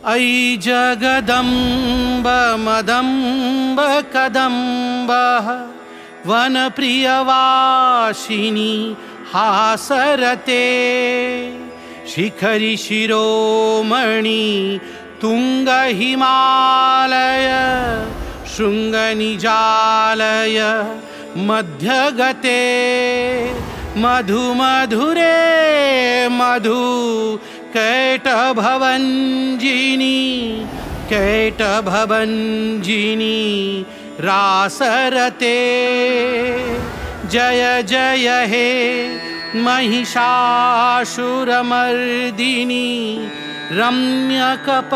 अयि जगदम्ब मदम्ब कदम्ब वनप्रियवासिनी हासरते शिखरि शिरोमणि तुंग हिमालय शृंगनिजालय मध्यगते मधु मधुरे मधु कैटभवञ्जिनी कैटभवञ्जिनी रासरते जय जय हे महिषासुरमर्दिनी रम्यकपर्दिनी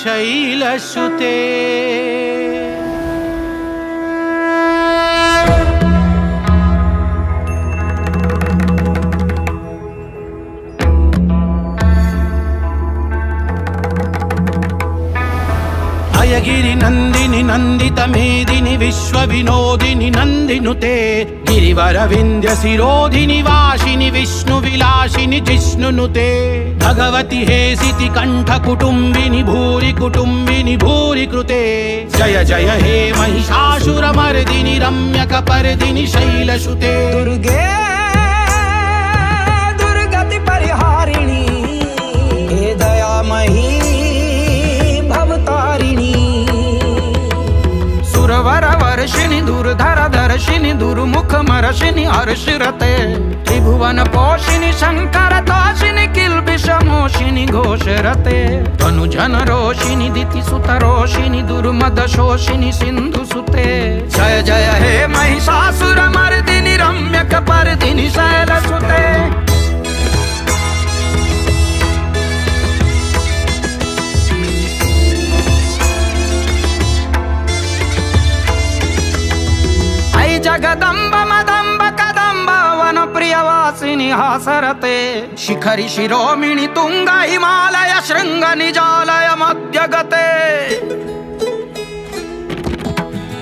शैलसुते। गिरि नंदिनी नंदित मेदिनी विश्व विनोदिनी नंदिनुते गिरिवर विंध्य शिरोधिनी वासिनी विष्णु विलासिनी जिष्णुनुते भगवती हेसिति कंठ कुटुंबिनी भूरि कृते जय जय हे महिषासुरमर्दिनी रम्यकपर्दिनी शैलसुते। दुर्गे दुर्गति परिहारिणी हे दयामयी वरवर्षिणी दुर्धर दर्शिनी दुर्मुख मर्शिनी हर्षरते त्रिभुवन पोषिणी शंकर तोषिणी किल्बिष मोषिणी घोषरते तनुजन रोषिणी दिति सुत रोषिणी दुर्मद शोषिणी सिंधु सुते जय जय हे महिषासुरमर्दिनी रम्यकपर्दिनी शैलसुते। जगदम्ब मदम्ब कदम्ब वन प्रियवासिनी हासरते शिखरि शिरोमणि तुंग हिमालय शृंग निजालय मध्यगते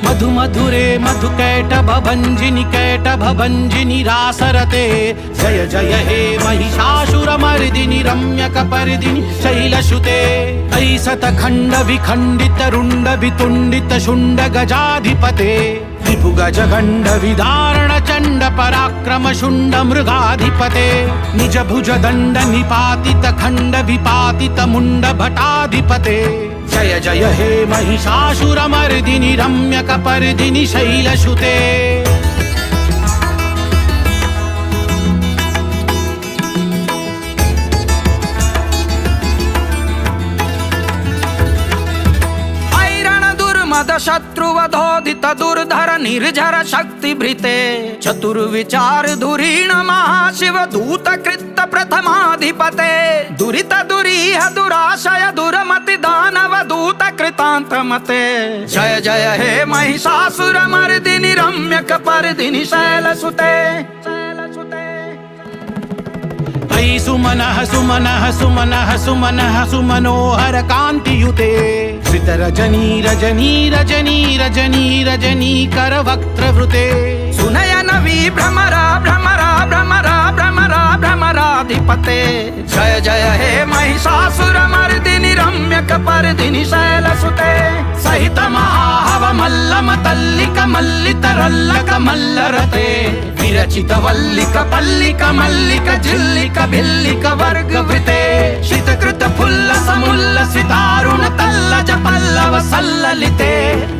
मधु मधुरे मधु कैटभवञ्जिनी रासरते जय जय हे महिषासुरमर्दिनी रम्यकपर्दिनी शैलसुते। अयि शतखण्ड विखण्डित रुण्ड वितुण्डित शुण्ड गजाधिपते त्रिभुगज गण्ड विदारण चण्ड पराक्रम शुण्ड मृगाधिपते निज भुज दण्ड निपातित खण्ड विपातित मुण्ड भटाधिपते जय जय हे महिषासुरमर्दिनी रम्यकपर्दिनी शैलसुते। शत्रुवधोदित दुर्धर निर्झर शक्ति भृते चतुर्विचार धुरीण महाशिव दूत कृत प्रथमाधिपते दुरित दुरीह दुराशय दुरमति दानव दूत कृतांत मते जय जय हे महिषासुरमर्दिनी रम्यकपर्दिनी शैलसुते। अयि सुमनः सुमनः सुमनः सुमनः सुमनोहर कान्तियुते श्रित रजनी रजनी रजनी रजनी रजनी कर वक्त्रवृते सुनयन विभ्रमरा भ्रमरा भ्रमरा भ्रमरा भ्रमराधिपते जय जय हे महिषासुरमर्दिनी रम्यकपर्दिनी शैलसुते सहित महाहव मल्लम तल्लिक मल्लितरल्लक मल्लरते विरचित वल्लिक पल्लिक मल्लिक झिल्लिक भिल्लिक वर्गवृते शितकृत फुल्ल समुल्लसितारुण तल्लज पल्लव सल्ललिते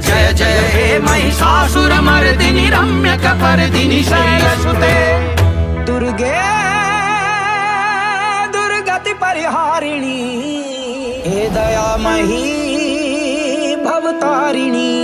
जय जय हे महिषासुरमर्दिनी रम्यकपर्दिनी शैलसुते। दुर्गे दुर्गति परिहारिणी हे दयामयी भवतारिणी।